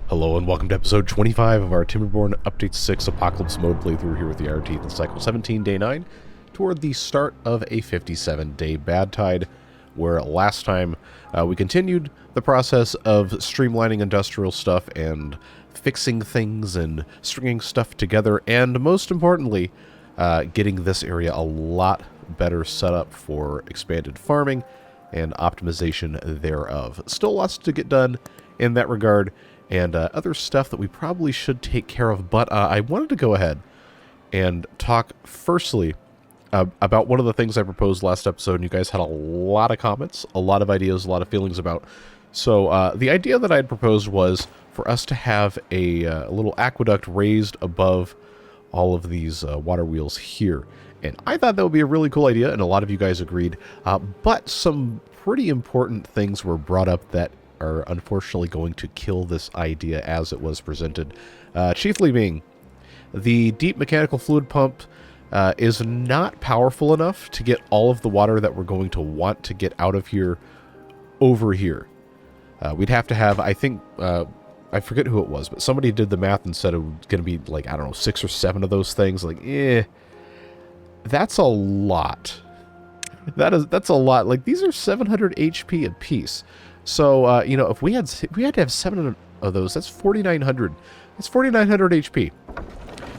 Hello and welcome to episode 25 of our Timberborn Update 6 Apocalypse Mode playthrough here with the RT in Cycle 17, Day 9, toward the start of a 57-day bad tide, where last time we continued the process of streamlining industrial stuff and fixing things and stringing stuff together, and most importantly, getting this area a lot better set up for expanded farming and optimization thereof. Still lots to get done in that regard, and other stuff that we probably should take care of, but I wanted to go ahead and talk firstly about one of the things I proposed last episode, and you guys had a lot of comments, a lot of ideas, a lot of feelings about. So the idea that I had proposed was for us to have a little aqueduct raised above all of these water wheels here. And I thought that would be a really cool idea, and a lot of you guys agreed, but some pretty important things were brought up that are unfortunately going to kill this idea as it was presented. Chiefly being, the deep mechanical fluid pump is not powerful enough to get all of the water that we're going to want to get out of here over here. We'd have to have, I think, I forget who it was, but somebody did the math and said it was going to be like, I don't know, 6 or 7 of those things. Like, that's a lot. That's a lot. Like, these are 700 HP a piece. So, you know, if we had to have 7 of those, that's 4,900. That's 4,900 HP.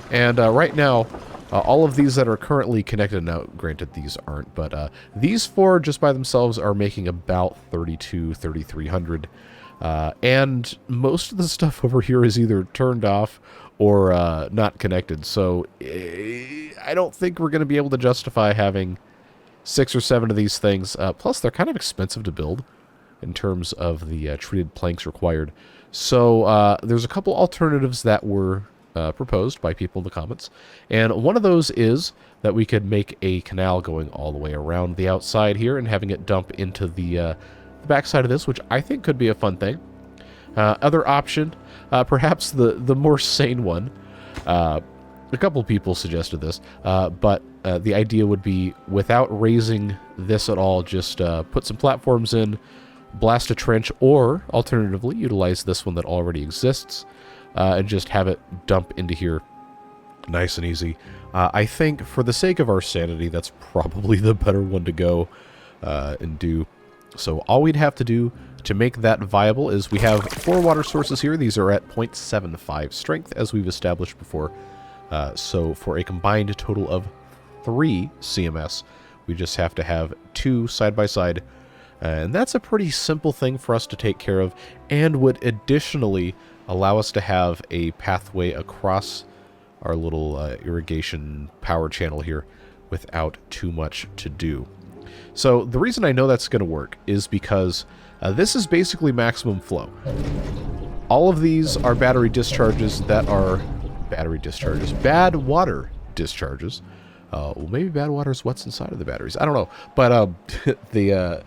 And right now, all of these that are currently connected, now granted these aren't, but these 4 just by themselves are making about 3,300. And most of the stuff over here is either turned off or not connected. So I don't think we're going to be able to justify having 6 or 7 of these things. Plus, they're kind of expensive to build in terms of the treated planks required. So there's a couple alternatives that were proposed by people in the comments. And one of those is that we could make a canal going all the way around the outside here and having it dump into the backside of this, which I think could be a fun thing. Other option, perhaps the more sane one, a couple people suggested this, but the idea would be, without raising this at all, just put some platforms in, blast a trench, or alternatively utilize this one that already exists and just have it dump into here nice and easy. I think for the sake of our sanity, that's probably the better one to go and do. So all we'd have to do to make that viable is we have 4 water sources here. These are at 0.75 strength, as we've established before. So for a combined total of 3 CMS, we just have to have 2 side by side. And that's a pretty simple thing for us to take care of, and would additionally allow us to have a pathway across our little irrigation power channel here without too much to do. So the reason I know that's going to work is because this is basically maximum flow. All of these are battery discharges that are bad water discharges. Well, maybe bad water is what's inside of the batteries. I don't know. But the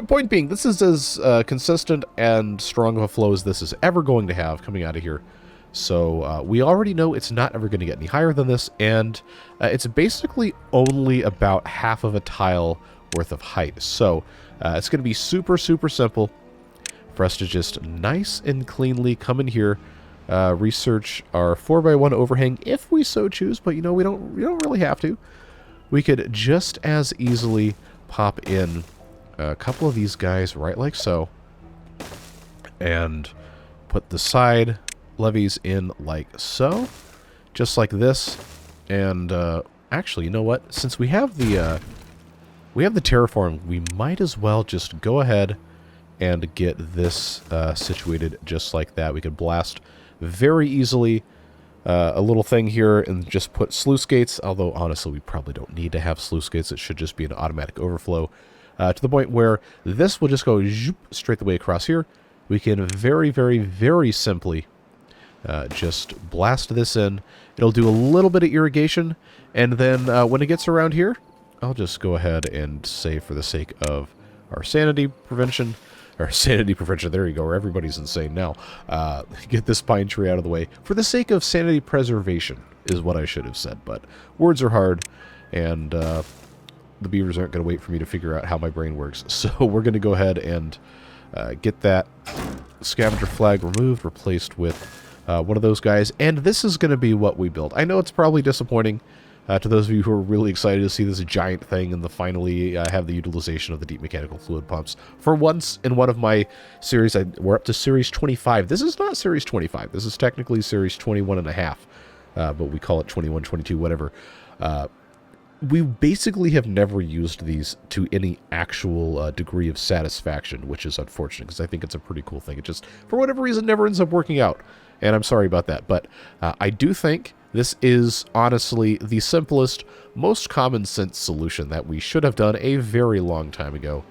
point being, this is as consistent and strong of a flow as this is ever going to have coming out of here. So we already know it's not ever going to get any higher than this, and it's basically only about half of a tile worth of height. So it's going to be super, super simple for us to just nice and cleanly come in here, research our 4x1 overhang if we so choose, but you know, we don't really have to. We could just as easily pop in a couple of these guys right like so, and put the side levees in like so, just like this. And actually, you know what, since we have the terraform, we might as well just go ahead and get this situated just like that. We could blast very easily a little thing here and just put sluice gates, although honestly we probably don't need to have sluice gates. It should just be an automatic overflow to the point where this will just go straight the way across here. We can very, very, very simply just blast this in. It'll do a little bit of irrigation, and then when it gets around here, I'll just go ahead and say, for the sake of our sanity prevention, there you go, where everybody's insane now, get this pine tree out of the way. For the sake of sanity preservation is what I should have said, but words are hard, and the beavers aren't going to wait for me to figure out how my brain works. So we're going to go ahead and get that Scavenger flag removed, replaced with one of those guys. And this is going to be what we build. I know it's probably disappointing to those of you who are really excited to see this giant thing and finally have the utilization of the deep mechanical fluid pumps. For once in one of my series, we're up to Series 25. This is not Series 25. This is technically Series 21 and a half, but we call it 21, 22, whatever. We basically have never used these to any actual degree of satisfaction, which is unfortunate because I think it's a pretty cool thing. It just, for whatever reason, never ends up working out, and I'm sorry about that. But I do think this is honestly the simplest, most common sense solution that we should have done a very long time ago,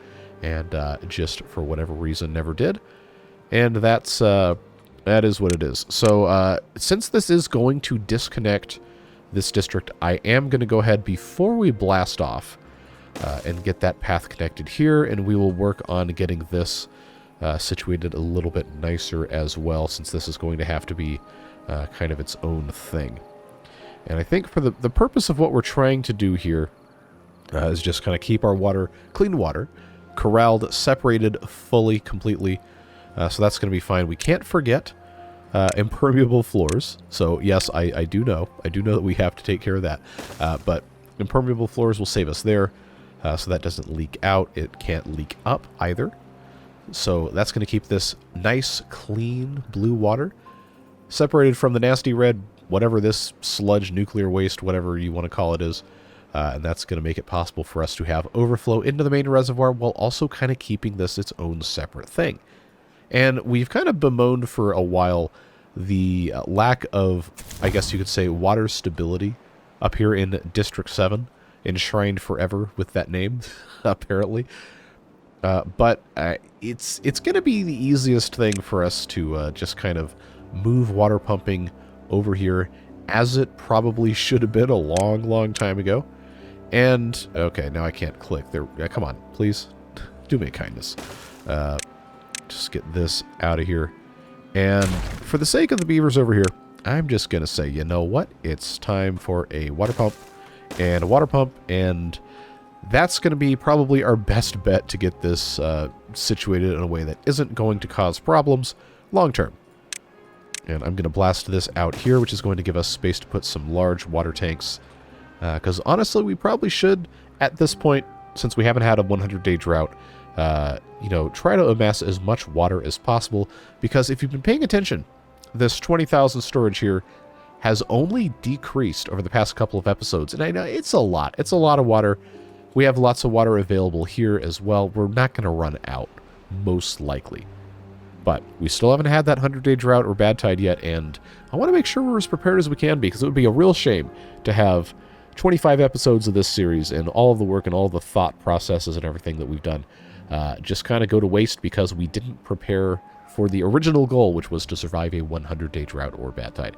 and just for whatever reason never did. And that is what it is. So since this is going to disconnect this district, I am going to go ahead before we blast off and get that path connected here, and we will work on getting this situated a little bit nicer as well, since this is going to have to be kind of its own thing. And I think for the purpose of what we're trying to do here is just kind of keep our water, clean water, corralled, separated fully, completely. So that's going to be fine. We can't forget impermeable floors. So yes, I do know. I do know that we have to take care of that. But impermeable floors will save us there. So that doesn't leak out. It can't leak up either. So that's going to keep this nice, clean blue water separated from the nasty red, whatever this sludge, nuclear waste, whatever you want to call it is. And that's going to make it possible for us to have overflow into the main reservoir while also kind of keeping this its own separate thing. And we've kind of bemoaned for a while the lack of, I guess you could say, water stability up here in District 7, enshrined forever with that name, apparently. But it's going to be the easiest thing for us to just kind of move water pumping over here, as it probably should have been a long, long time ago. And, okay, now I can't click. There, come on, please. Do me a kindness. Just get this out of here. And for the sake of the beavers over here, I'm just going to say, you know what? It's time for a water pump and a water pump, and that's going to be probably our best bet to get this situated in a way that isn't going to cause problems long term. And I'm going to blast this out here, which is going to give us space to put some large water tanks. Because honestly, we probably should, at this point, since we haven't had a 100-day drought, you know, try to amass as much water as possible. Because if you've been paying attention, this 20,000 storage here has only decreased over the past couple of episodes. And I know it's a lot. It's a lot of water. We have lots of water available here as well. We're not going to run out, most likely. But we still haven't had that 100-day drought or bad tide yet, and I want to make sure we're as prepared as we can be, because it would be a real shame to have 25 episodes of this series and all of the work and all the thought processes and everything that we've done just kind of go to waste because we didn't prepare for the original goal, which was to survive a 100-day drought or bad tide.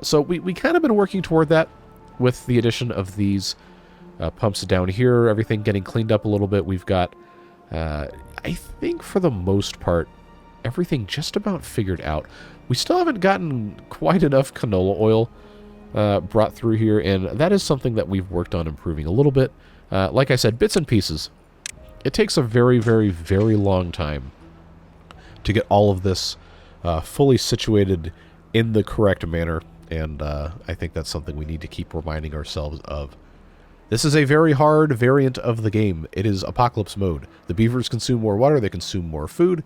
So we kind of been working toward that with the addition of these pumps down here, everything getting cleaned up a little bit. We've got, I think for the most part, everything just about figured out. We still haven't gotten quite enough canola oil brought through here, and that is something that we've worked on improving a little bit. Like I said, bits and pieces. It takes a very, very, very long time to get all of this fully situated in the correct manner, and I think that's something we need to keep reminding ourselves of. This is a very hard variant of the game. It is apocalypse mode. The beavers consume more water, they consume more food,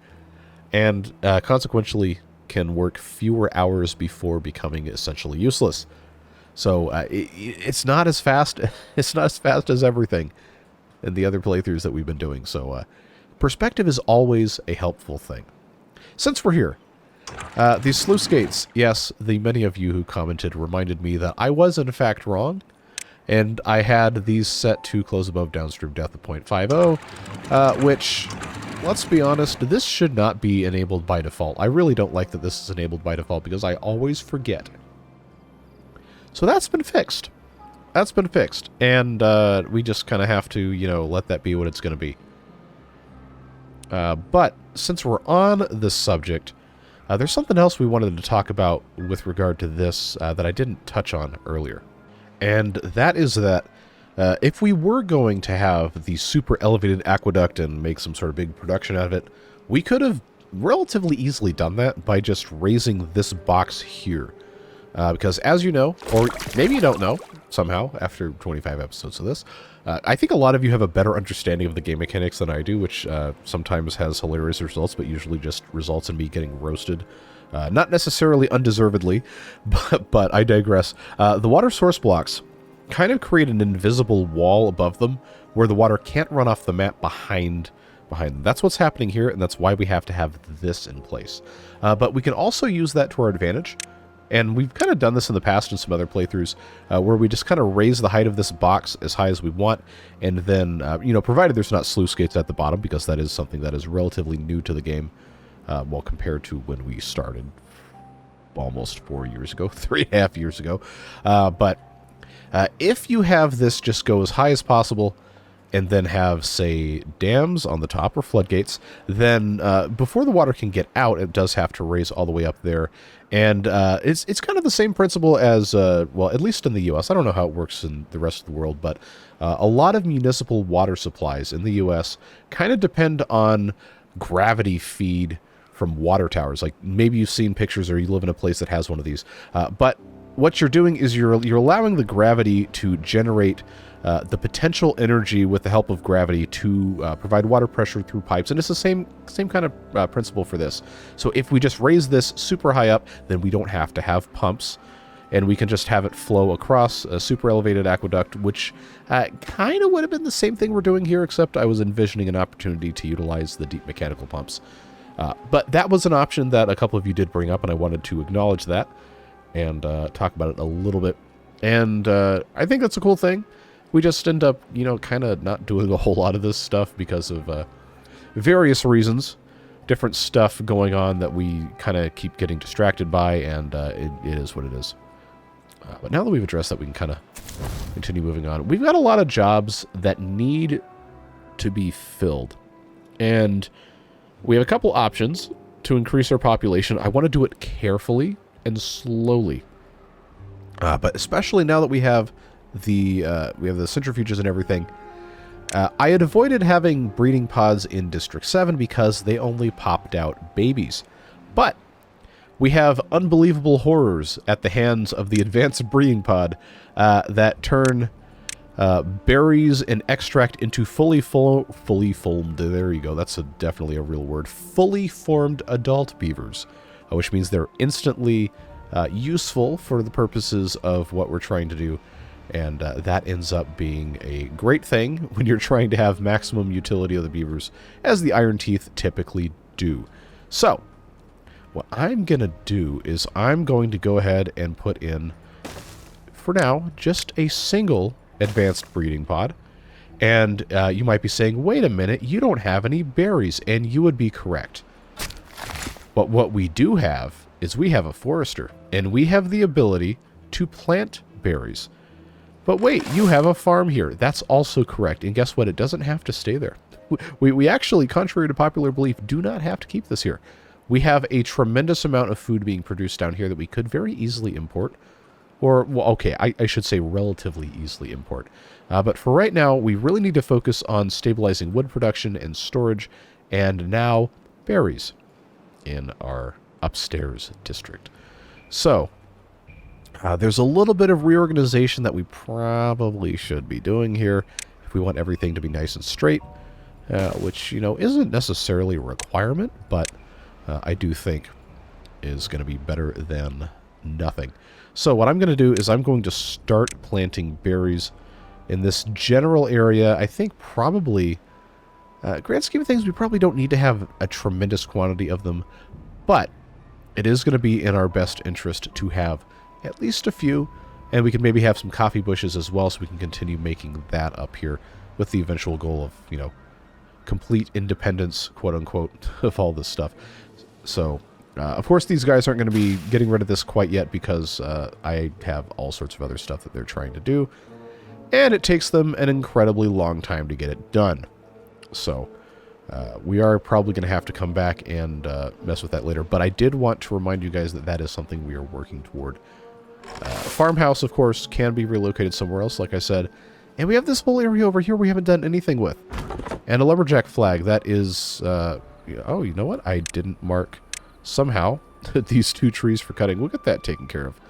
and consequentially can work fewer hours before becoming essentially useless. So it's not as fast. It's not as fast as everything in the other playthroughs that we've been doing. So perspective is always a helpful thing. Since we're here, these sluice gates. Yes, the many of you who commented reminded me that I was in fact wrong, and I had these set to close above downstream depth of 0.50, which, let's be honest, this should not be enabled by default. I really don't like that this is enabled by default because I always forget. So that's been fixed. That's been fixed. And we just kind of have to, you know, let that be what it's going to be. But since we're on this subject, there's something else we wanted to talk about with regard to this that I didn't touch on earlier. And that is that if we were going to have the super elevated aqueduct and make some sort of big production out of it, we could have relatively easily done that by just raising this box here. Because as you know, or maybe you don't know somehow after 25 episodes of this, I think a lot of you have a better understanding of the game mechanics than I do, which sometimes has hilarious results, but usually just results in me getting roasted. Not necessarily undeservedly, but I digress. The water source blocks kind of create an invisible wall above them where the water can't run off the map behind them. That's what's happening here, and that's why we have to have this in place. But we can also use that to our advantage. And we've kind of done this in the past in some other playthroughs, where we just kind of raise the height of this box as high as we want, and then, provided there's not sluice gates at the bottom, because that is something that is relatively new to the game, well, compared to when we started almost 4 years ago, 3.5 years ago. But if you have this just go as high as possible, and then have, say, dams on the top or floodgates, then before the water can get out, it does have to raise all the way up there. And it's kind of the same principle as, well, at least in the U.S. I don't know how it works in the rest of the world, but a lot of municipal water supplies in the U.S. kind of depend on gravity feed from water towers. Like, maybe you've seen pictures or you live in a place that has one of these. But what you're doing is you're allowing the gravity to generate the potential energy with the help of gravity to provide water pressure through pipes. And it's the same kind of principle for this. So if we just raise this super high up, then we don't have to have pumps. And we can just have it flow across a super elevated aqueduct, which kind of would have been the same thing we're doing here, except I was envisioning an opportunity to utilize the deep mechanical pumps. But that was an option that a couple of you did bring up, and I wanted to acknowledge that and talk about it a little bit. And I think that's a cool thing. We just end up, kind of not doing a whole lot of this stuff because of various reasons. Different stuff going on that we kind of keep getting distracted by, and it is what it is. But now that we've addressed that, we can kind of continue moving on. We've got a lot of jobs that need to be filled. And we have a couple options to increase our population. I want to do it carefully and slowly. But especially now that we have the centrifuges and everything, I had avoided having breeding pods in District 7 because they only popped out babies. But we have unbelievable horrors at the hands of the advanced breeding pod that turn berries and extract into fully formed, there you go, that's definitely a real word, fully formed adult beavers, which means they're instantly useful for the purposes of what we're trying to do. And that ends up being a great thing when you're trying to have maximum utility of the beavers, as the iron teeth typically do. So, what I'm going to do is I'm going to go ahead and put in, for now, just a single advanced breeding pod. And you might be saying, wait a minute, you don't have any berries, and you would be correct. But what we do have is we have a forester, and we have the ability to plant berries. But wait, you have a farm here. That's also correct. And guess what? It doesn't have to stay there. We actually, contrary to popular belief, do not have to keep this here. We have a tremendous amount of food being produced down here that we could very easily import. Or, well, okay, I should say relatively easily import. But for right now, we really need to focus on stabilizing wood production and storage, and now berries in our upstairs district. So, there's a little bit of reorganization that we probably should be doing here if we want everything to be nice and straight, which, isn't necessarily a requirement, but I do think is going to be better than nothing. So what I'm going to do is I'm going to start planting berries in this general area. I think probably, grand scheme of things, we probably don't need to have a tremendous quantity of them, but it is going to be in our best interest to have at least a few, and we can maybe have some coffee bushes as well, so we can continue making that up here with the eventual goal of, complete independence, quote-unquote, of all this stuff. So, of course, these guys aren't going to be getting rid of this quite yet because I have all sorts of other stuff that they're trying to do, and it takes them an incredibly long time to get it done. So, we are probably going to have to come back and mess with that later, but I did want to remind you guys that that is something we are working toward. Farmhouse, of course, can be relocated somewhere else, like I said. And we have this whole area over here we haven't done anything with. And a lumberjack flag, that is Oh, you know what? I didn't mark somehow these 2 trees for cutting. We'll get that taken care of.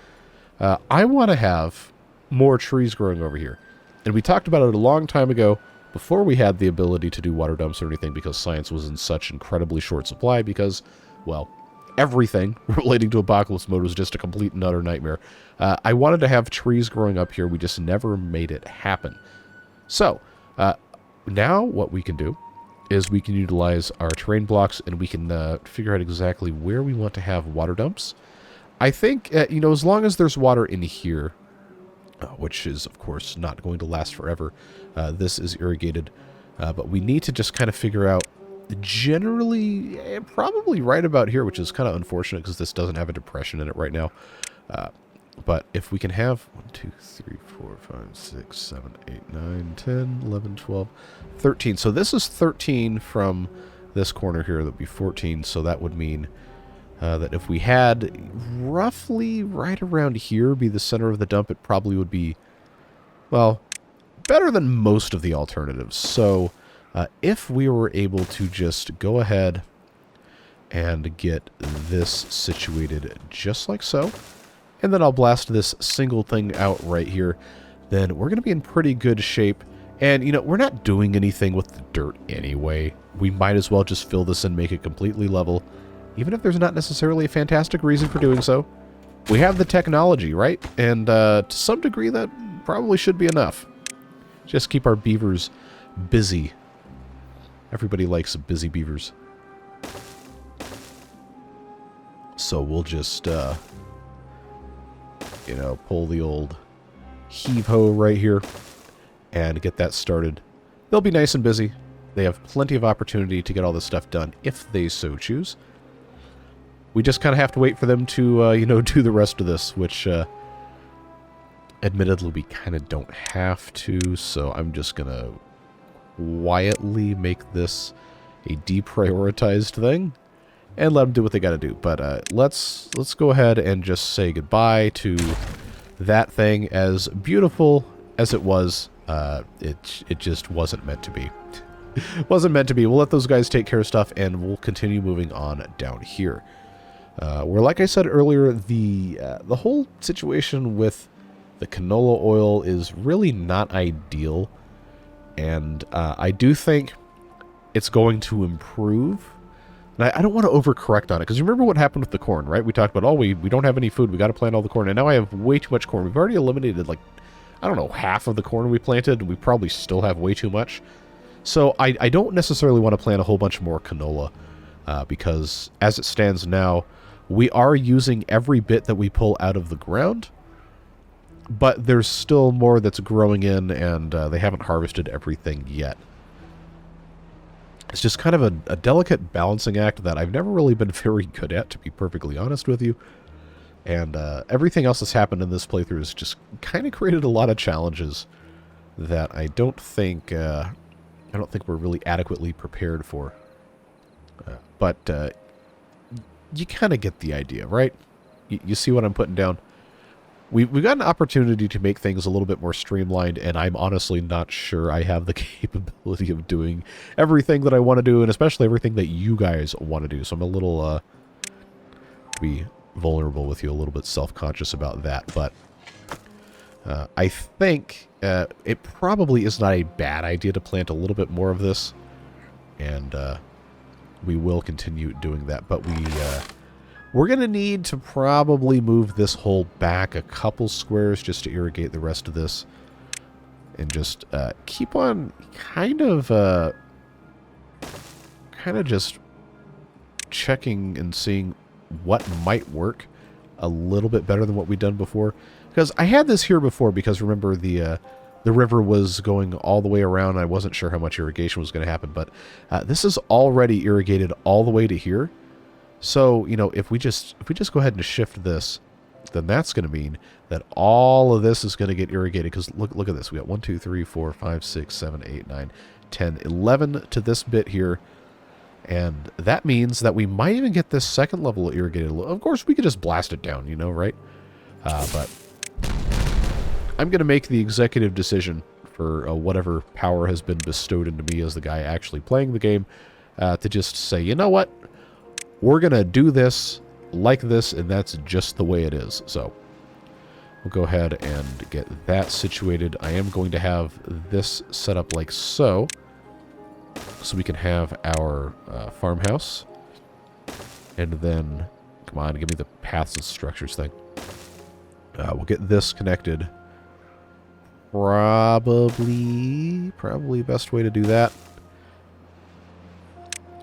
I want to have more trees growing over here. And we talked about it a long time ago, before we had the ability to do water dumps or anything, because science was in such incredibly short supply because, well, everything relating to Apocalypse Mode was just a complete and utter nightmare. I wanted to have trees growing up here. We just never made it happen. So, now what we can do is we can utilize our terrain blocks, and we can figure out exactly where we want to have water dumps. I think, you know, as long as there's water in here, which is, of course, not going to last forever, this is irrigated. But we need to just kind of figure out, generally, probably right about here, which is kind of unfortunate because this doesn't have a depression in it right now. But if we can have 1, 2, 3, 4, 5, 6, 7, 8, 9, 10, 11, 12, 13. So this is 13 from this corner here. That would be 14. So that would mean that if we had roughly right around here be the center of the dump, it probably would be, well, better than most of the alternatives. So if we were able to just go ahead and get this situated just like so, and then I'll blast this single thing out right here, then we're going to be in pretty good shape. And, you know, we're not doing anything with the dirt anyway. We might as well just fill this and make it completely level, even if there's not necessarily a fantastic reason for doing so. We have the technology, right? And to some degree, that probably should be enough. Just keep our beavers busy. Everybody likes busy beavers. So we'll just, you know, pull the old heave-ho right here and get that started. They'll be nice and busy. They have plenty of opportunity to get all this stuff done if they so choose. We just kind of have to wait for them to, you know, do the rest of this, which, admittedly, we kind of don't have to, so I'm just going to quietly make this a deprioritized thing and let them do what they got to do. But let's go ahead and just say goodbye to that thing. As beautiful as it was, it just wasn't meant to be. Wasn't meant to be. We'll let those guys take care of stuff, and we'll continue moving on down here. Where, like I said earlier, the whole situation with the canola oil is really not ideal, and I do think it's going to improve. And I don't want to overcorrect on it, because remember what happened with the corn, right? We talked about, oh, we don't have any food, we got to plant all the corn, and now I have way too much corn. We've already eliminated, like, I don't know, half of the corn we planted, and we probably still have way too much. So I don't necessarily want to plant a whole bunch more canola, because as it stands now, we are using every bit that we pull out of the ground, but there's still more that's growing in, and they haven't harvested everything yet. It's just kind of a delicate balancing act that I've never really been very good at, to be perfectly honest with you. And everything else that's happened in this playthrough has just kind of created a lot of challenges that I don't think we're really adequately prepared for. But you kind of get the idea, right? You see what I'm putting down? We've got an opportunity to make things a little bit more streamlined, and I'm honestly not sure I have the capability of doing everything that I want to do, and especially everything that you guys want to do. So I'm a little, to be vulnerable with you, a little bit self-conscious about that. But I think it probably is not a bad idea to plant a little bit more of this, and we will continue doing that. But we're going to need to probably move this hole back a couple squares just to irrigate the rest of this. And just keep on kind of just checking and seeing what might work a little bit better than what we've done before. Because I had this here before, because remember the river was going all the way around. I wasn't sure how much irrigation was going to happen. But this is already irrigated all the way to here. So, you know, if we just go ahead and shift this, then that's going to mean that all of this is going to get irrigated. Because look at this. We got 1, 2, 3, 4, 5, 6, 7, 8, 9, 10, 11 to this bit here. And that means that we might even get this second level irrigated. Of course, we could just blast it down, you know, right? But I'm going to make the executive decision for whatever power has been bestowed into me as the guy actually playing the game. to just say, you know what? We're going to do this like this, and that's just the way it is. So we'll go ahead and get that situated. I am going to have this set up like so we can have our farmhouse. And then, come on, give me the paths and structures thing. We'll get this connected. Probably best way to do that.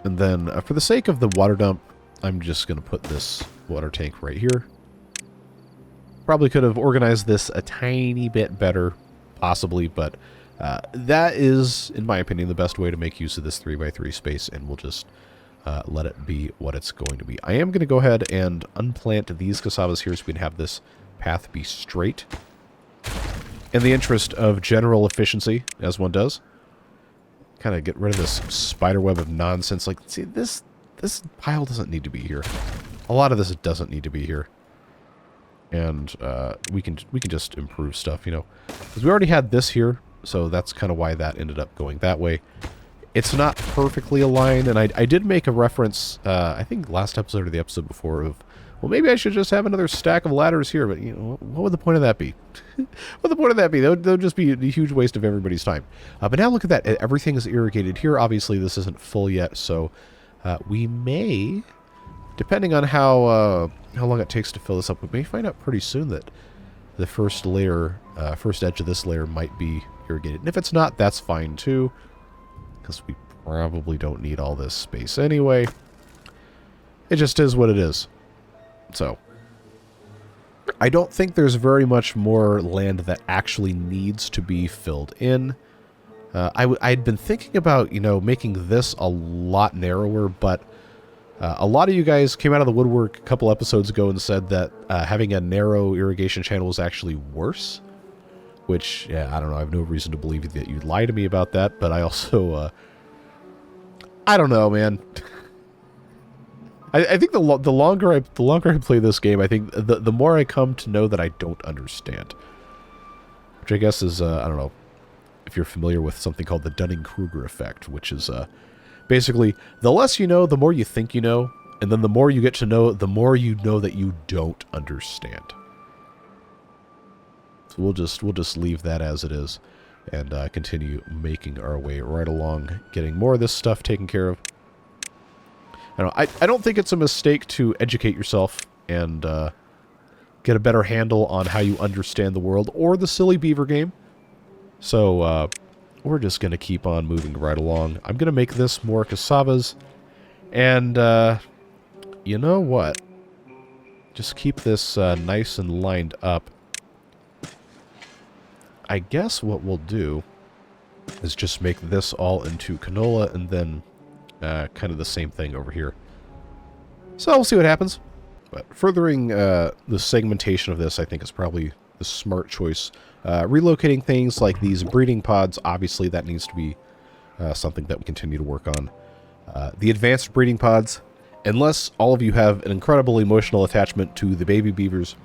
And then, for the sake of the water dump, I'm just going to put this water tank right here. Probably could have organized this a tiny bit better, possibly, but that is, in my opinion, the best way to make use of this 3x3 space, and we'll just let it be what it's going to be. I am going to go ahead and unplant these cassavas here so we can have this path be straight. In the interest of general efficiency, as one does. Kind of get rid of this spider web of nonsense. Like, see, this pile doesn't need to be here. A lot of this doesn't need to be here. And we can just improve stuff, you know. Because we already had this here, so that's kind of why that ended up going that way. It's not perfectly aligned, and I did make a reference, I think last episode or the episode before, of, well, maybe I should just have another stack of ladders here, but, you know, what would the point of that be? What would the point of that be? That would just be a huge waste of everybody's time. But now look at that. Everything is irrigated here. Obviously, this isn't full yet, so we may, depending on how long it takes to fill this up, we may find out pretty soon that the first layer, first edge of this layer might be irrigated. And if it's not, that's fine too, because we probably don't need all this space anyway. It just is what it is. So, I don't think there's very much more land that actually needs to be filled in. I'd been thinking about, you know, making this a lot narrower, but a lot of you guys came out of the woodwork a couple episodes ago and said that having a narrow irrigation channel is actually worse. Which, yeah, I don't know, I have no reason to believe that you'd lie to me about that, but I also, I don't know, man. I think the longer I play this game, I think the more I come to know that I don't understand. Which I guess is, I don't know, if you're familiar with something called the Dunning-Kruger effect, which is basically, the less you know, the more you think you know, and then the more you get to know, the more you know that you don't understand. So we'll just leave that as it is, and continue making our way right along, getting more of this stuff taken care of. I don't think it's a mistake to educate yourself and get a better handle on how you understand the world or the silly beaver game. So we're just going to keep on moving right along. I'm going to make this more cassavas. And you know what? Just keep this nice and lined up. I guess what we'll do is just make this all into canola and then kind of the same thing over here. So we'll see what happens. But furthering the segmentation of this, I think, is probably the smart choice. Relocating things like these breeding pods, obviously that needs to be something that we continue to work on. The advanced breeding pods, unless all of you have an incredible emotional attachment to the baby beavers,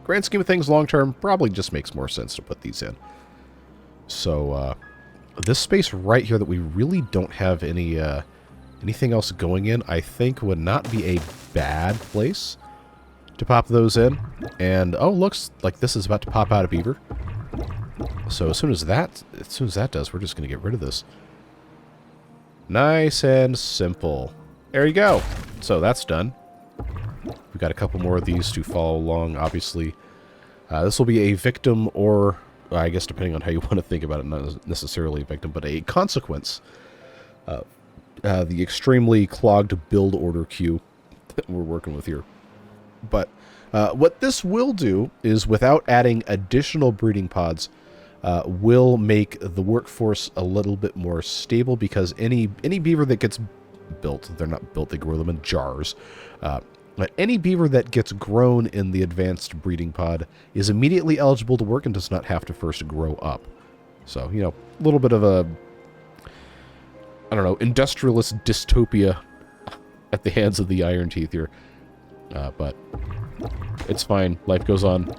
grand scheme of things long term, probably just makes more sense to put these in. So, this space right here that we really don't have any anything else going in, I think would not be a bad place to pop those in. And, oh, looks like this is about to pop out a beaver. So as soon as that does, we're just going to get rid of this. Nice and simple. There you go. So that's done. We've got a couple more of these to follow along, obviously. This will be a victim, or I guess depending on how you want to think about it, not necessarily a victim, but a consequence. The extremely clogged build order queue that we're working with here. But what this will do is, without adding additional breeding pods, will make the workforce a little bit more stable, because any beaver that gets built, they're not built, they grow them in jars. But any beaver that gets grown in the advanced breeding pod is immediately eligible to work and does not have to first grow up. So, you know, a little bit of a, I don't know, industrialist dystopia at the hands of the Iron Teeth here. But it's fine. Life goes on.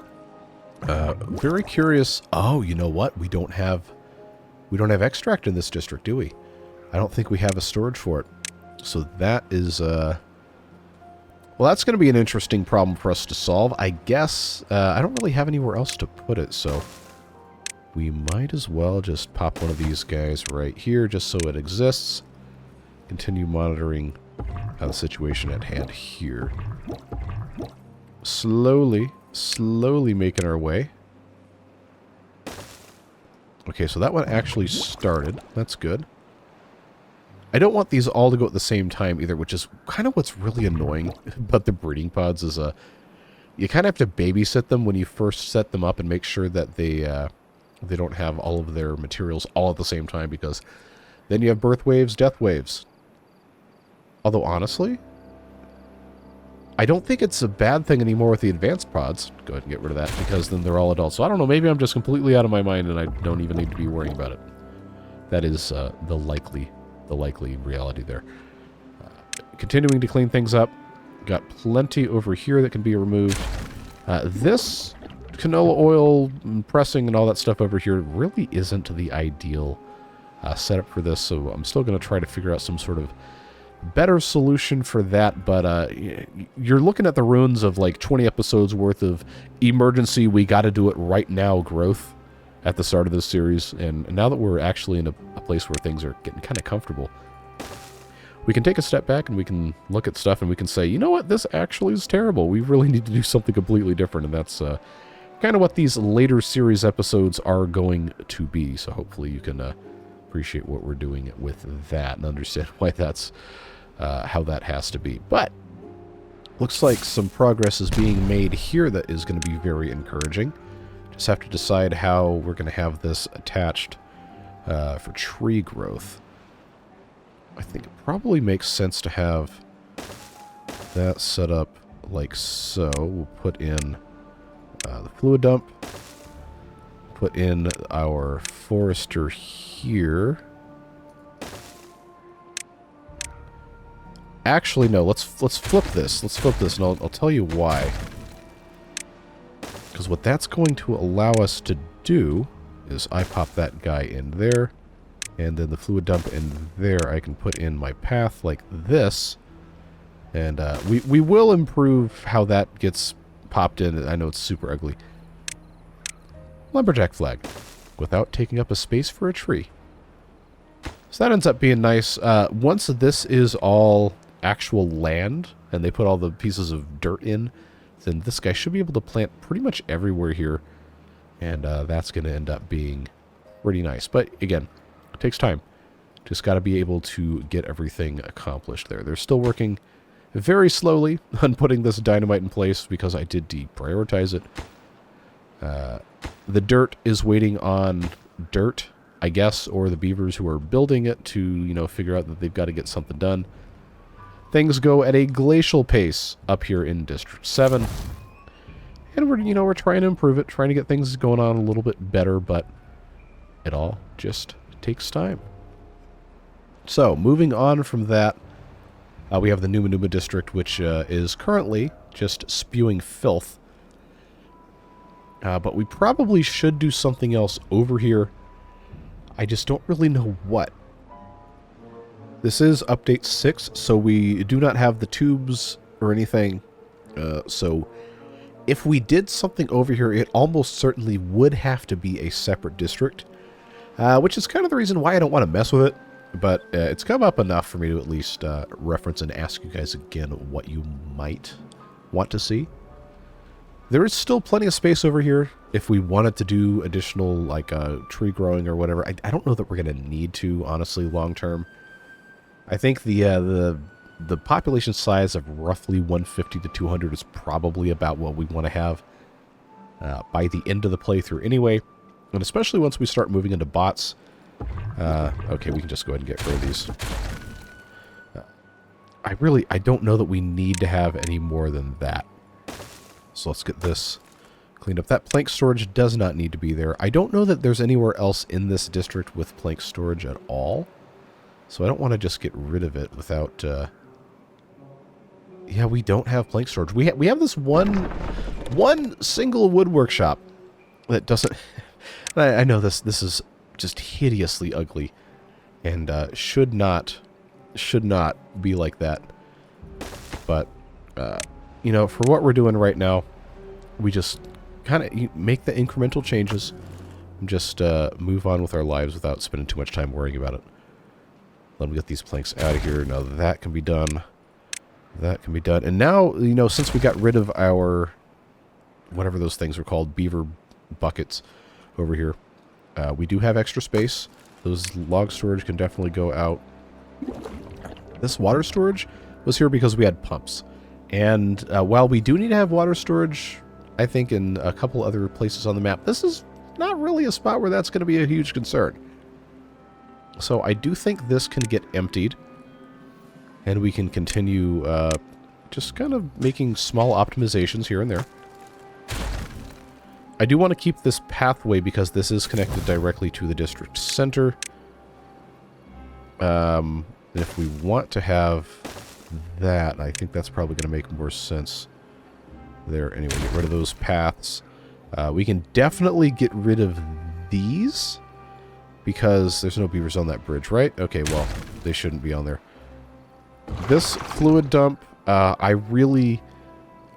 Very curious. Oh, you know what? We don't have extract in this district, do we? I don't think we have a storage for it. So that is, well, that's going to be an interesting problem for us to solve. I guess I don't really have anywhere else to put it, so we might as well just pop one of these guys right here just so it exists. Continue monitoring the situation at hand here. Slowly making our way. Okay, so that one actually started. That's good. I don't want these all to go at the same time either, which is kind of what's really annoying about the breeding pods is you kind of have to babysit them when you first set them up and make sure that they don't have all of their materials all at the same time, because then you have birth waves, death waves. Although, honestly, I don't think it's a bad thing anymore with the advanced pods. Go ahead and get rid of that, because then they're all adults. So I don't know, maybe I'm just completely out of my mind and I don't even need to be worrying about it. That is the likely reality there. Continuing to clean things up. Got plenty over here that can be removed. This canola oil pressing and all that stuff over here really isn't the ideal setup for this, so I'm still going to try to figure out some sort of better solution for that, but you're looking at the ruins of like 20 episodes worth of emergency, we got to do it right now growth at the start of this series, and now that we're actually in a place where things are getting kind of comfortable, we can take a step back and we can look at stuff and we can say, you know what, this actually is terrible. We really need to do something completely different, and that's kind of what these later series episodes are going to be. So hopefully you can appreciate what we're doing with that and understand why that's how that has to be. But looks like some progress is being made here that is going to be very encouraging. Just have to decide how we're going to have this attached for tree growth. I think it probably makes sense to have that set up like so. We'll put in the fluid dump, put in our forester here. Actually, no, let's flip this. Let's flip this, and I'll tell you why. Because what that's going to allow us to do is I pop that guy in there, and then the fluid dump in there. I can put in my path like this, and we will improve how that gets popped in. I know it's super ugly. Lumberjack flag, without taking up a space for a tree. So that ends up being nice. Once this is all actual land, and they put all the pieces of dirt in, then this guy should be able to plant pretty much everywhere here, and that's going to end up being pretty nice. But again, it takes time. Just got to be able to get everything accomplished there. They're still working very slowly on putting this dynamite in place because I did deprioritize it. The dirt is waiting on dirt, I guess, or the beavers who are building it to, you know, figure out that they've got to get something done. Things go at a glacial pace up here in District 7. And we're trying to improve it, trying to get things going on a little bit better, but it all just takes time. So, moving on from that, we have the Numa Numa district, which is currently just spewing filth. But we probably should do something else over here. I just don't really know what. This is update 6, so we do not have the tubes or anything. So if we did something over here, it almost certainly would have to be a separate district. Which is kind of the reason why I don't want to mess with it. But it's come up enough for me to at least reference and ask you guys again what you might want to see. There is still plenty of space over here if we wanted to do additional, like, tree growing or whatever. I don't know that we're going to need to, honestly, long term. I think the population size of roughly 150 to 200 is probably about what we want to have by the end of the playthrough anyway. And especially once we start moving into bots. Okay, we can just go ahead and get rid of these. I don't know that we need to have any more than that. So let's get this cleaned up. That plank storage does not need to be there. I don't know that there's anywhere else in this district with plank storage at all. So I don't want to just get rid of it without... Yeah, we don't have plank storage. We have this one single wood workshop that doesn't... I know this is just hideously ugly. And should not be like that. But, you know, for what we're doing right now, we just kind of make the incremental changes and just move on with our lives without spending too much time worrying about it. Let me get these planks out of here. Now that can be done. That can be done. And now, you know, since we got rid of our, whatever those things are called, beaver buckets over here, we do have extra space. Those log storage can definitely go out. This water storage was here because we had pumps. And while we do need to have water storage, I think in a couple other places on the map, this is not really a spot where that's going to be a huge concern. So I do think this can get emptied. And we can continue just kind of making small optimizations here and there. I do want to keep this pathway because this is connected directly to the district center. If we want to have that, I think that's probably going to make more sense there. Anyway, get rid of those paths. We can definitely get rid of these because there's no beavers on that bridge, right? Okay, well, they shouldn't be on there. This fluid dump, I really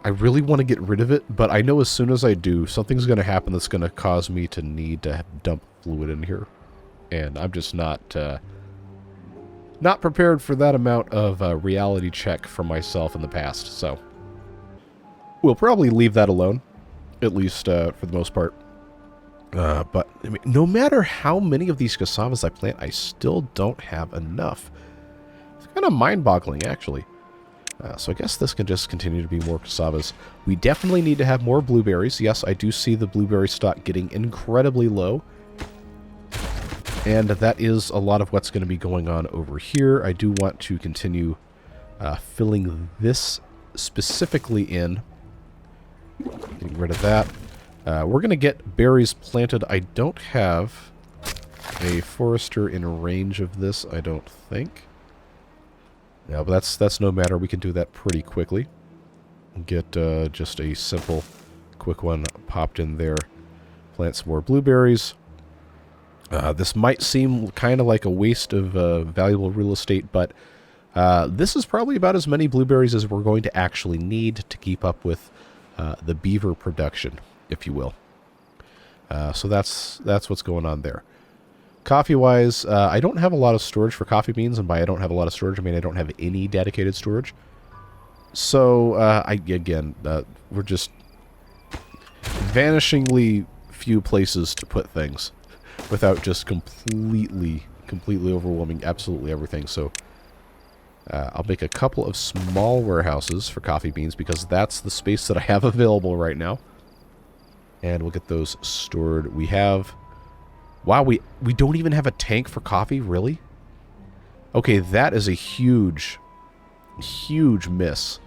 want to get rid of it, but I know as soon as I do, something's going to happen that's going to cause me to need to dump fluid in here. And I'm just not prepared for that amount of reality check from myself in the past, so we'll probably leave that alone, at least for the most part. But I mean, no matter how many of these cassavas I plant, I still don't have enough. It's kind of mind-boggling, actually. So I guess this can just continue to be more cassavas. We definitely need to have more blueberries. Yes, I do see the blueberry stock getting incredibly low. And that is a lot of what's going to be going on over here. I do want to continue filling this specifically in. Getting rid of that. We're going to get berries planted. I don't have a forester in range of this, I don't think. Yeah, but that's no matter. We can do that pretty quickly. Get just a simple, quick one popped in there. Plant some more blueberries. This might seem kind of like a waste of valuable real estate, but this is probably about as many blueberries as we're going to actually need to keep up with the beaver production, if you will. So that's what's going on there. Coffee-wise, I don't have a lot of storage for coffee beans, and by I don't have a lot of storage, I mean I don't have any dedicated storage. So, we're just vanishingly few places to put things without just completely overwhelming absolutely everything. So, I'll make a couple of small warehouses for coffee beans because that's the space that I have available right now. And we'll get those stored. We have... Wow, we don't even have a tank for coffee? Really? Okay, that is a huge miss.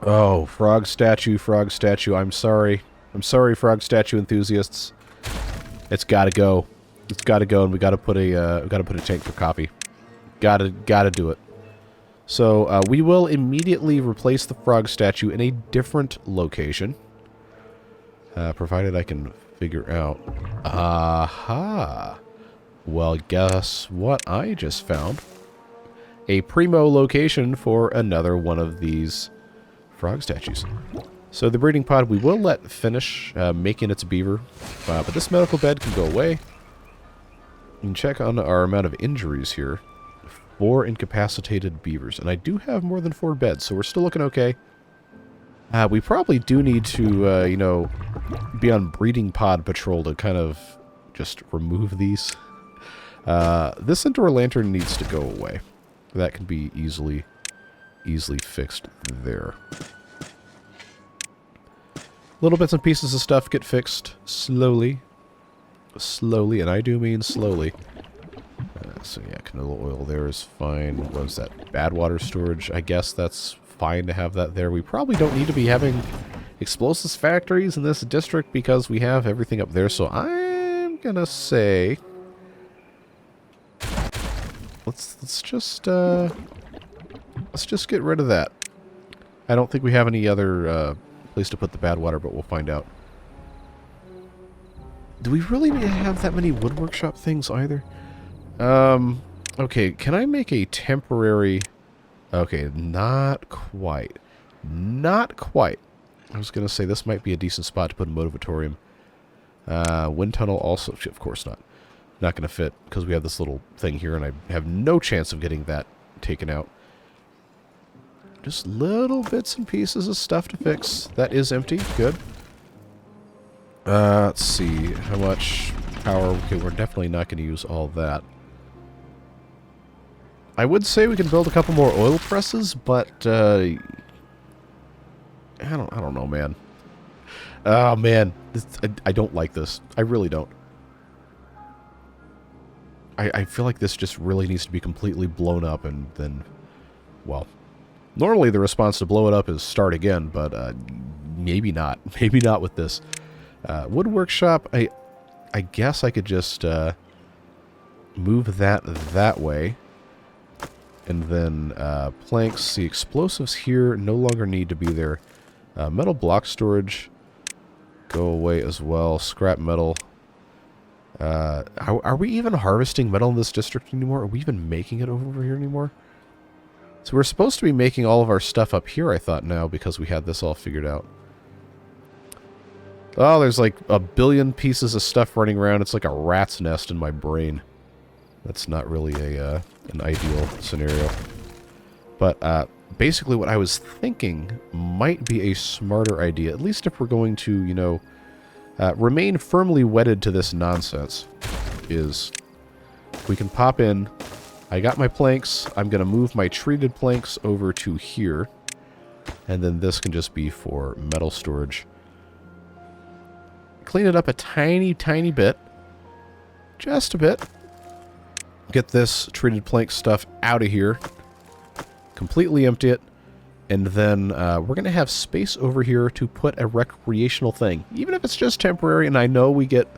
Oh, frog statue. I'm sorry. I'm sorry, frog statue enthusiasts. It's gotta go. It's gotta go, and we gotta put a tank for coffee. Gotta do it. So, we will immediately replace the frog statue in a different location. Provided I can figure out. Aha! Well, guess what I just found? A primo location for another one of these frog statues. So the breeding pod we will let finish making its beaver, but this medical bed can go away. You can check on our amount of injuries here. 4 incapacitated beavers, and I do have more than 4 beds, so we're still looking okay. We probably do need to, you know, be on breeding pod patrol to kind of just remove these. This indoor lantern needs to go away. That can be easily fixed there. Little bits and pieces of stuff get fixed slowly. Slowly, and I do mean slowly. So yeah, canola oil there is fine. What was that? Bad water storage. I guess that's fine to have that there. We probably don't need to be having explosives factories in this district because we have everything up there. So I'm gonna say let's just get rid of that. I don't think we have any other place to put the bad water, but we'll find out. Do we really need to have that many wood workshop things either? Okay, can I make a temporary... Okay, not quite. Not quite. I was going to say this might be a decent spot to put a motivatorium. Wind tunnel also... Of course not. Not going to fit because we have this little thing here and I have no chance of getting that taken out. Just little bits and pieces of stuff to fix. That is empty. Good. Let's see. How much power? Okay, we're definitely not going to use all that. I would say we can build a couple more oil presses, but I don't know, man. Oh man, I don't like this. I really don't. I feel like this just really needs to be completely blown up and then, well, normally the response to blow it up is start again, but maybe not. Maybe not with this. Wood workshop, I guess I could just move that way. And then planks, the explosives here no longer need to be there. Metal block storage, go away as well. Scrap metal. Are we even harvesting metal in this district anymore? Are we even making it over here anymore? So we're supposed to be making all of our stuff up here, I thought, now, because we had this all figured out. Oh, there's like a billion pieces of stuff running around. It's like a rat's nest in my brain. That's not really an ideal scenario. But basically what I was thinking might be a smarter idea, at least if we're going to, you know, remain firmly wedded to this nonsense, is we can pop in. I got my planks. I'm going to move my treated planks over to here. And then this can just be for metal storage. Clean it up a tiny, tiny bit. Just a bit. Get this treated plank stuff out of here. Completely empty it. And then we're going to have space over here to put a recreational thing. Even if it's just temporary, and I know we get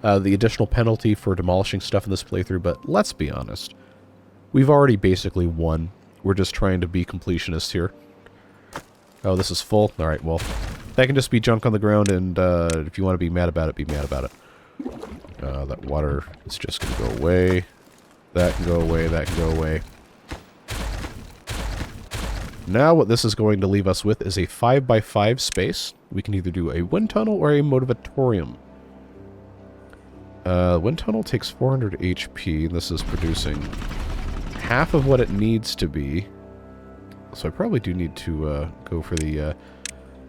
the additional penalty for demolishing stuff in this playthrough, but let's be honest. We've already basically won. We're just trying to be completionists here. Oh, this is full? Alright, well, that can just be junk on the ground, and if you want to be mad about it, be mad about it. That water is just going to go away. That can go away, that can go away. Now what this is going to leave us with is a 5x5 space. We can either do a wind tunnel or a motivatorium. Wind tunnel takes 400 HP, and this is producing half of what it needs to be. So I probably do need to go for the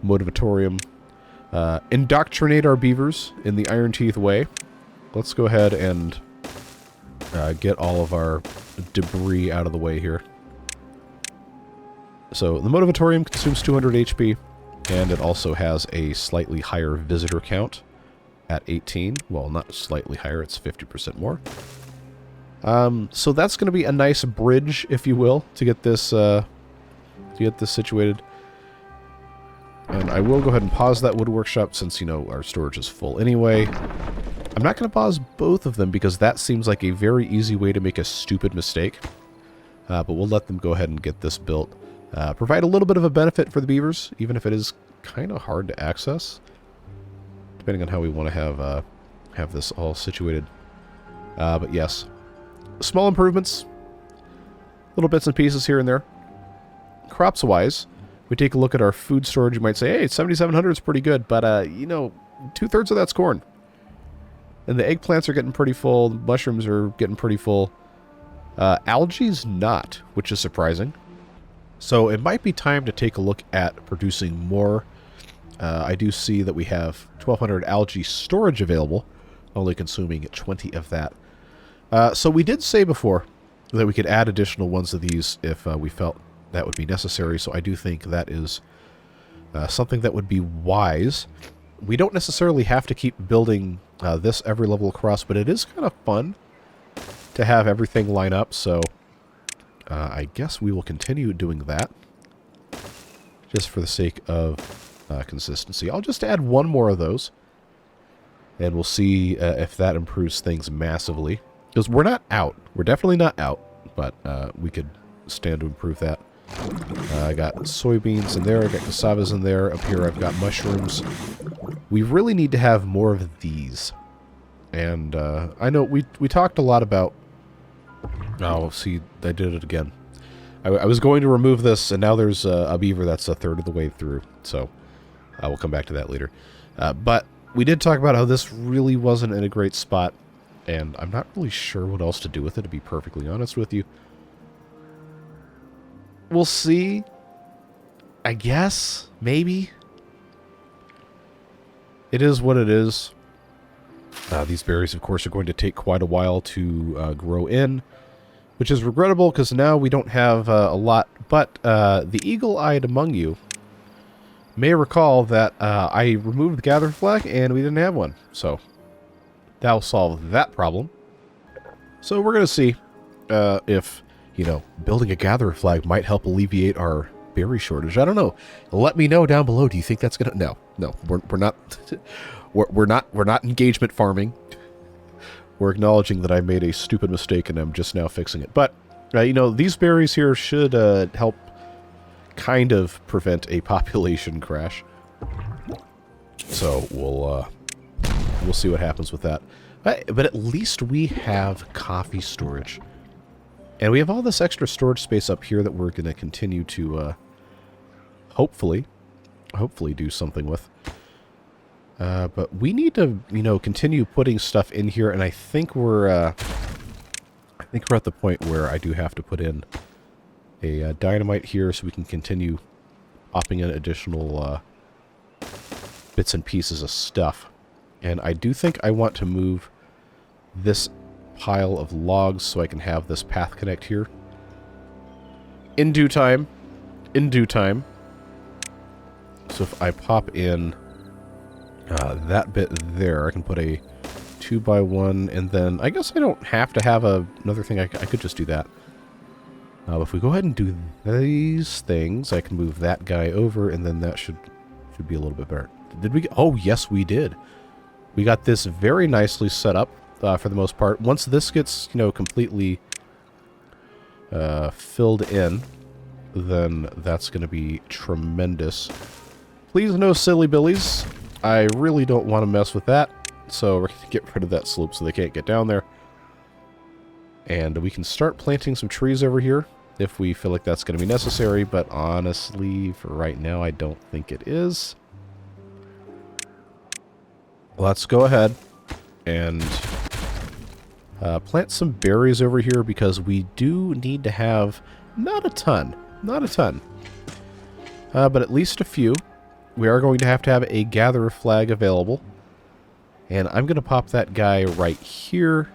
motivatorium. Indoctrinate our beavers in the Iron Teeth way. Let's go ahead and get all of our debris out of the way here. So the motivatorium consumes 200 HP, and it also has a slightly higher visitor count at 18. Well, not slightly higher, it's 50% more. So that's going to be a nice bridge, if you will, to get this situated. And I will go ahead and pause that wood workshop since, you know, our storage is full anyway. I'm not going to pause both of them because that seems like a very easy way to make a stupid mistake. But we'll let them go ahead and get this built. Provide a little bit of a benefit for the beavers, even if it is kind of hard to access. Depending on how we want to have this all situated. But yes, small improvements. Little bits and pieces here and there. Crops-wise, we take a look at our food storage, you might say, hey, 7,700 is pretty good, but, you know, 2/3 of that's corn. And the eggplants are getting pretty full, the mushrooms are getting pretty full. Algae's not, which is surprising. So it might be time to take a look at producing more. I do see that we have 1,200 algae storage available, only consuming 20 of that. So we did say before that we could add additional ones of these if we felt that would be necessary, so I do think that is something that would be wise. We don't necessarily have to keep building this every level across, but it is kind of fun to have everything line up, so I guess we will continue doing that just for the sake of consistency. I'll just add one more of those, and we'll see if that improves things massively. Because we're not out. We're definitely not out, but we could stand to improve that. I got soybeans in there, I got cassavas in there. Up here I've got mushrooms. We really need to have more of these. And I know we talked a lot about Oh, see, I did it again. I was going to remove this, and now there's a beaver that's a third of the way through. So, we'll come back to that later. But we did talk about how this really wasn't in a great spot, and I'm not really sure what else to do with it, to be perfectly honest with you. We'll see. I guess. Maybe. It is what it is. These berries, of course, are going to take quite a while to grow in, which is regrettable because now we don't have a lot. But the eagle-eyed among you may recall that I removed the gather flag and we didn't have one. So that'll solve that problem. So we're going to see if, you know, building a gather flag might help alleviate our berry shortage. I don't know. Let me know down below. Do you think that's going to... No, we're not... We're not engagement farming. We're acknowledging that I made a stupid mistake and I'm just now fixing it. But, you know, these berries here should help kind of prevent a population crash. So we'll see what happens with that. But at least we have coffee storage. And we have all this extra storage space up here that we're going to continue to hopefully do something with. But we need to, you know, continue putting stuff in here, and I think we're at the point where I do have to put in a dynamite here so we can continue popping in additional bits and pieces of stuff. And I do think I want to move this pile of logs so I can have this path connect here. In due time. So if I pop in that bit there, I can put a 2x1, and then I guess I don't have to have another thing. I could just do that. If we go ahead and do these things, I can move that guy over, and then that should be a little bit better. Did we? Oh, yes, we did. We got this very nicely set up for the most part. Once this gets, you know, completely filled in, then that's going to be tremendous. Please no silly billies. I really don't want to mess with that, so we're going to get rid of that slope so they can't get down there. And we can start planting some trees over here if we feel like that's going to be necessary, but honestly, for right now, I don't think it is. Let's go ahead and plant some berries over here because we do need to have not a ton, but at least a few. We are going to have a gatherer flag available. And I'm going to pop that guy right here.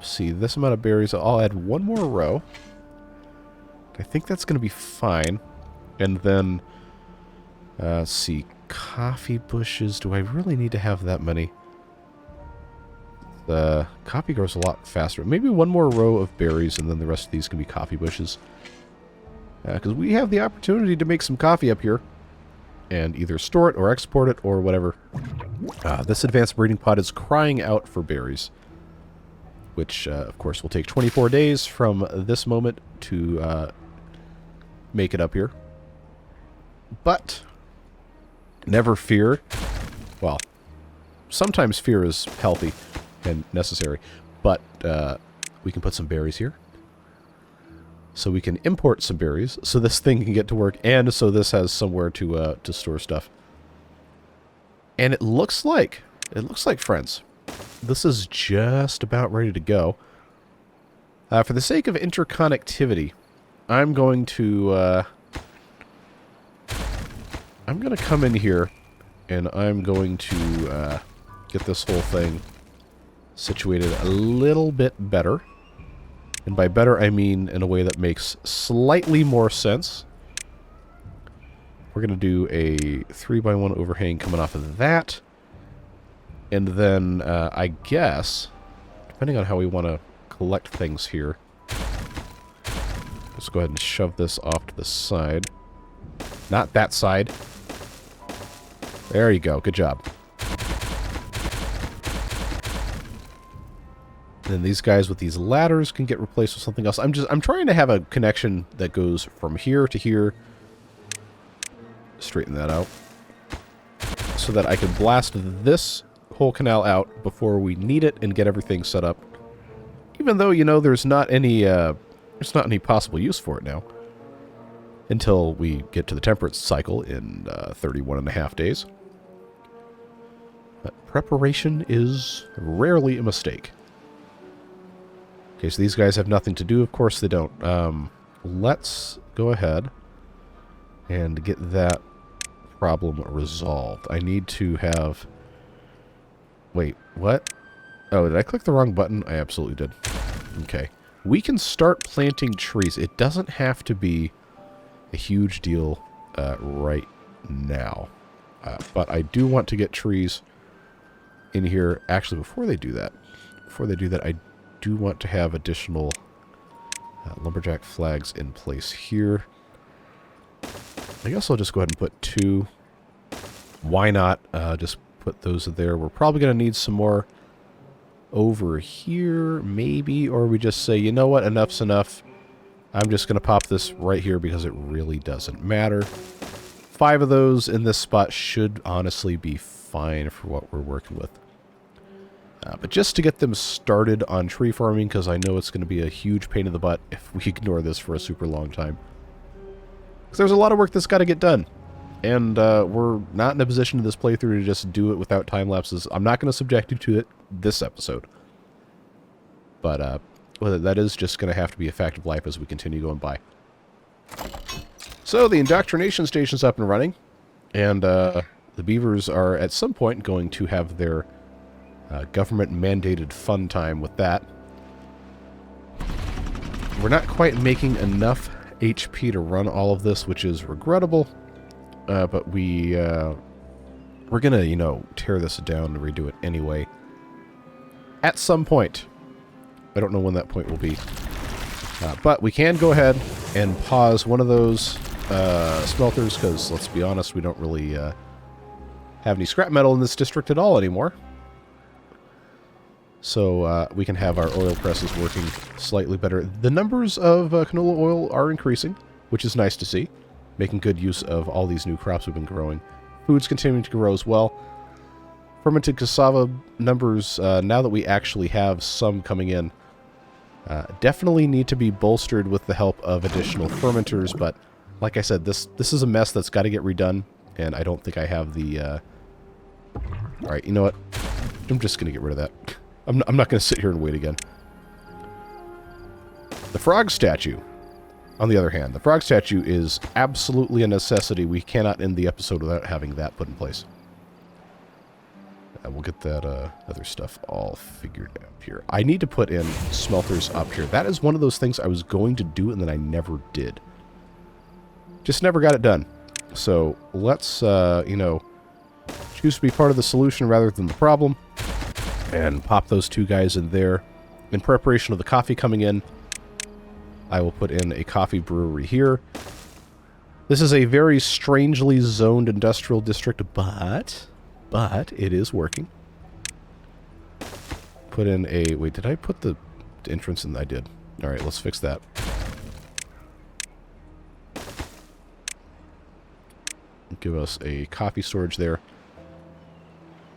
See, this amount of berries. I'll add one more row. I think that's going to be fine. And then, see, coffee bushes. Do I really need to have that many? The coffee grows a lot faster. Maybe one more row of berries, and then the rest of these can be coffee bushes. Because we have the opportunity to make some coffee up here. And either store it or export it or whatever. This advanced breeding pod is crying out for berries. Which, of course, will take 24 days from this moment to make it up here. But, never fear. Well, sometimes fear is healthy and necessary. But we can put some berries here. So we can import some berries, so this thing can get to work, and so this has somewhere to store stuff. And it looks like, friends, this is just about ready to go. For the sake of interconnectivity, I'm going to come in here, and I'm going to get this whole thing situated a little bit better. And by better, I mean in a way that makes slightly more sense. We're going to do a 3x1 overhang coming off of that. And then, I guess, depending on how we want to collect things here, let's go ahead and shove this off to the side. Not that side. There you go. Good job. Then these guys with these ladders can get replaced with something else. I'm trying to have a connection that goes from here to here. Straighten that out. So that I can blast this whole canal out before we need it and get everything set up. Even though, there's not any possible use for it now. Until we get to the temperate cycle in 31.5 days. But preparation is rarely a mistake. Okay, so these guys have nothing to do. Of course they don't. Let's go ahead and get that problem resolved. I need to have... Wait, what? Oh, did I click the wrong button? I absolutely did. Okay. We can start planting trees. It doesn't have to be a huge deal right now. But I do want to get trees in here. Actually, before they do that, I do want to have additional lumberjack flags in place here. I guess I'll just go ahead and put 2. Why not? Just put those there. We're probably going to need some more over here, maybe, or we just say, you know what, enough's enough. I'm just going to pop this right here because it really doesn't matter. 5 of those in this spot should honestly be fine for what we're working with. But just to get them started on tree farming, because I know it's going to be a huge pain in the butt if we ignore this for a super long time. Because there's a lot of work that's got to get done. And we're not in a position in this playthrough to just do it without time lapses. I'm not going to subject you to it this episode. But that is just going to have to be a fact of life as we continue going by. So the indoctrination station's up and running. And the beavers are at some point going to have their government-mandated fun time with that. We're not quite making enough HP to run all of this, which is regrettable. But we're gonna, tear this down and redo it anyway. At some point. I don't know when that point will be. But we can go ahead and pause one of those smelters, because, let's be honest, we don't really have any scrap metal in this district at all anymore. So we can have our oil presses working slightly better. The numbers of canola oil are increasing, which is nice to see. Making good use of all these new crops we've been growing. Food's continuing to grow as well. Fermented cassava numbers, now that we actually have some coming in, definitely need to be bolstered with the help of additional fermenters, but like I said, this is a mess that's got to get redone, and I don't think I have the... Alright, you know what? I'm just going to get rid of that. I'm not going to sit here and wait again. The frog statue, on the other hand. The frog statue is absolutely a necessity. We cannot end the episode without having that put in place. We'll get that other stuff all figured out here. I need to put in smelters up here. That is one of those things I was going to do and then I never did. Just never got it done. So let's, choose to be part of the solution rather than the problem. And pop those 2 guys in there. In preparation of the coffee coming in, I will put in a coffee brewery here. This is a very strangely zoned industrial district, but it is working. Put in a... Wait, did I put the entrance in? I did. Alright, let's fix that. Give us a coffee storage there.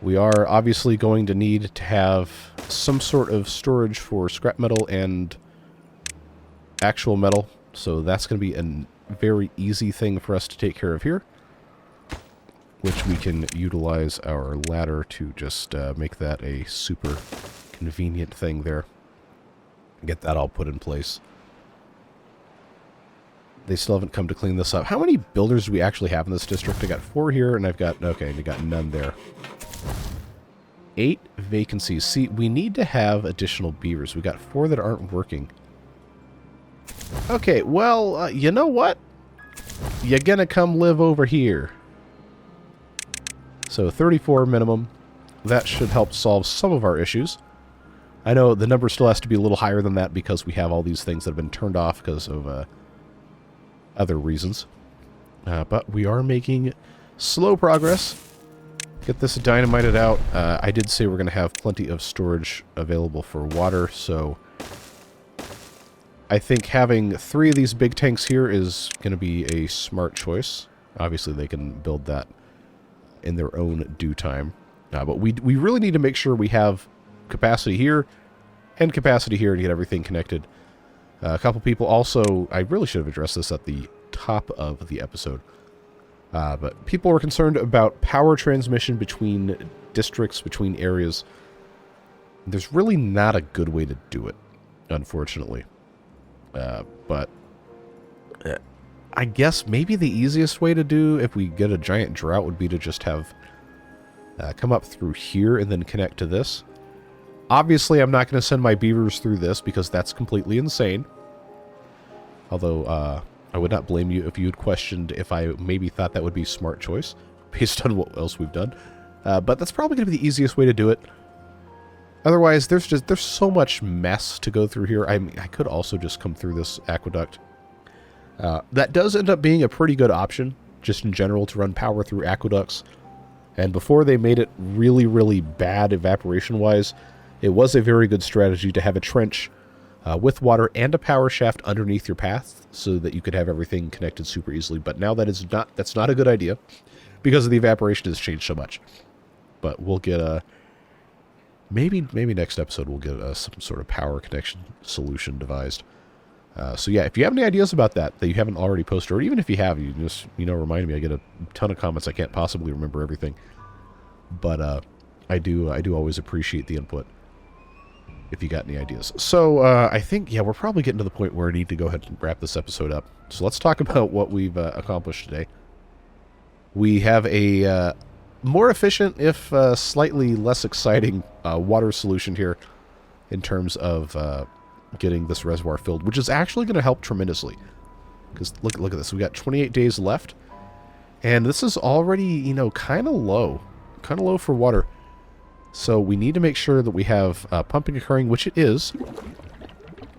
We are obviously going to need to have some sort of storage for scrap metal and actual metal, so that's going to be a very easy thing for us to take care of here, which we can utilize our ladder to just make that a super convenient thing there. Get that all put in place. They still haven't come to clean this up. How many builders do we actually have in this district? I got 4 here, and I've got... Okay, we got none there. 8 vacancies. See, we need to have additional beavers. We got 4 that aren't working. Okay, well, you know what? You're gonna come live over here. So 34 minimum. That should help solve some of our issues. I know the number still has to be a little higher than that because we have all these things that have been turned off because of other reasons. But we are making slow progress. Get this dynamited out. I did say we're going to have plenty of storage available for water, so I think having 3 of these big tanks here is going to be a smart choice. Obviously, they can build that in their own due time. But we really need to make sure we have capacity here and capacity here to get everything connected. A couple people also, I really should have addressed this at the top of the episode, but people were concerned about power transmission between districts, between areas. There's really not a good way to do it, unfortunately. But I guess maybe the easiest way to do if we get a giant drought would be to just have come up through here and then connect to this. Obviously, I'm not going to send my beavers through this because that's completely insane. Although, I would not blame you if you had questioned if I maybe thought that would be a smart choice based on what else we've done. But that's probably going to be the easiest way to do it. Otherwise, there's so much mess to go through here. I could also just come through this aqueduct. That does end up being a pretty good option, just in general, to run power through aqueducts. And before they made it really, really bad evaporation-wise, it was a very good strategy to have a trench with water and a power shaft underneath your path so that you could have everything connected super easily. But now that's not a good idea because of the evaporation has changed so much. But we'll get a... Maybe next episode we'll get some sort of power connection solution devised. So yeah, if you have any ideas about that you haven't already posted, or even if you have, you just, remind me. I get a ton of comments. I can't possibly remember everything. But I do always appreciate the input if you got any ideas. So I think, yeah, we're probably getting to the point where I need to go ahead and wrap this episode up. So let's talk about what we've accomplished today. We have a more efficient, if slightly less exciting, water solution here in terms of getting this reservoir filled, which is actually going to help tremendously. Because look at this. We got 28 days left, and this is already, kind of low for water. So we need to make sure that we have pumping occurring, which it is.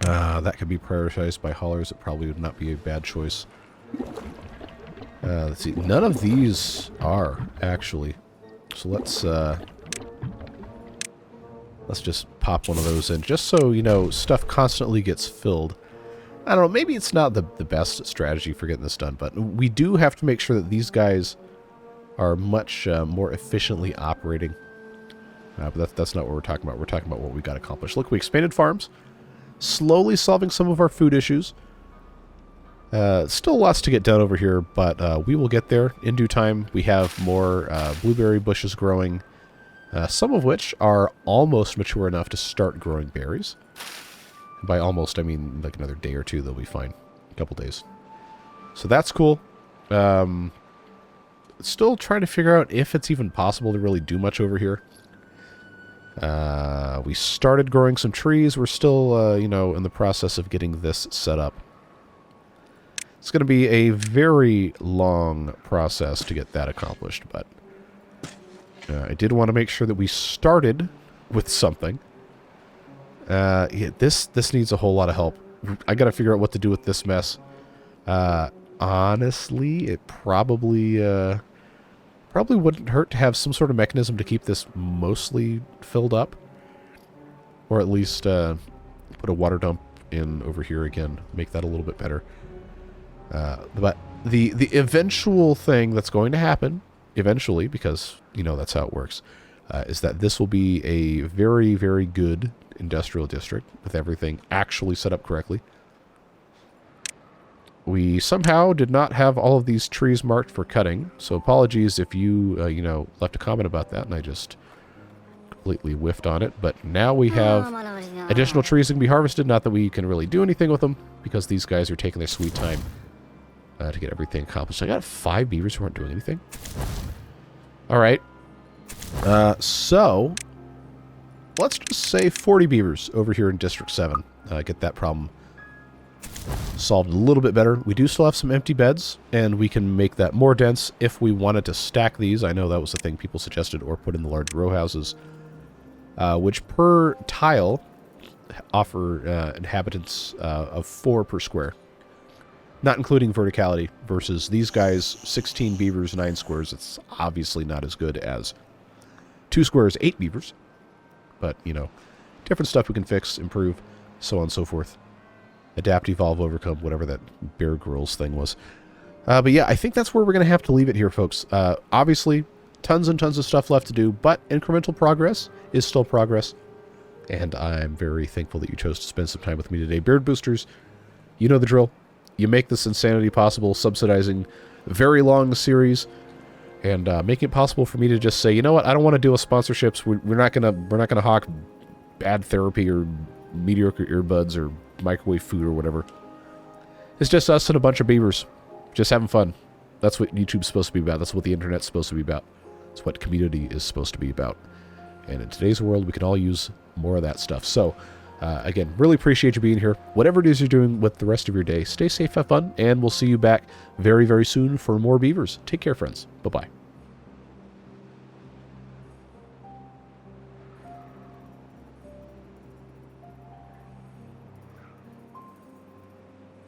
That could be prioritized by haulers. It probably would not be a bad choice. Let's see. None of these are, actually. So let's just pop one of those in, just so, stuff constantly gets filled. I don't know, maybe it's not the best strategy for getting this done, but we do have to make sure that these guys are much more efficiently operating. But that's not what we're talking about. We're talking about what we got accomplished. Look, we expanded farms, slowly solving some of our food issues. Still lots to get done over here, but we will get there in due time. We have more blueberry bushes growing, some of which are almost mature enough to start growing berries. By almost, I mean like another day or two, they'll be fine. A couple days. So that's cool. Still trying to figure out if it's even possible to really do much over here. We started growing some trees. We're still, in the process of getting this set up. It's going to be a very long process to get that accomplished, but I did want to make sure that we started with something. Yeah, this needs a whole lot of help. I got to figure out what to do with this mess. Honestly, it probably wouldn't hurt to have some sort of mechanism to keep this mostly filled up, or at least put a water dump in over here again, make that a little bit better. But the eventual thing that's going to happen, eventually, because, that's how it works, is that this will be a very, very good industrial district with everything actually set up correctly. We somehow did not have all of these trees marked for cutting, so apologies if you, left a comment about that and I just completely whiffed on it. But now we have additional trees that can be harvested. Not that we can really do anything with them, because these guys are taking their sweet time to get everything accomplished. I got 5 beavers who aren't doing anything. All right. So let's just say 40 beavers over here in District 7. Get that problem solved a little bit better. We do still have some empty beds, and we can make that more dense if we wanted to stack these. I know that was the thing people suggested, or put in the large row houses, which per tile offer inhabitants of 4 per square. Not including verticality, versus these guys, 16 beavers, 9 squares. It's obviously not as good as 2 squares, 8 beavers. But, different stuff we can fix, improve, so on and so forth. Adapt, evolve, overcome, whatever that Bear Grylls thing was. But yeah, I think that's where we're going to have to leave it here, folks. Obviously, tons and tons of stuff left to do, but incremental progress is still progress. and I'm very thankful that you chose to spend some time with me today. Beard Boosters, you know the drill. You make this insanity possible, subsidizing very long series, and making it possible for me to just say, you know what, I don't want to deal with sponsorships. We're not gonna hawk bad therapy or mediocre earbuds or microwave food or whatever. It's just us and a bunch of beavers just having fun. That's what YouTube's supposed to be about. That's what the internet's supposed to be about. It's what community is supposed to be about. And in today's world, we can all use more of that stuff. So, again, really appreciate you being here. Whatever it is you're doing with the rest of your day, stay safe, have fun, and we'll see you back very, very soon for more beavers. Take care, friends. Bye-bye.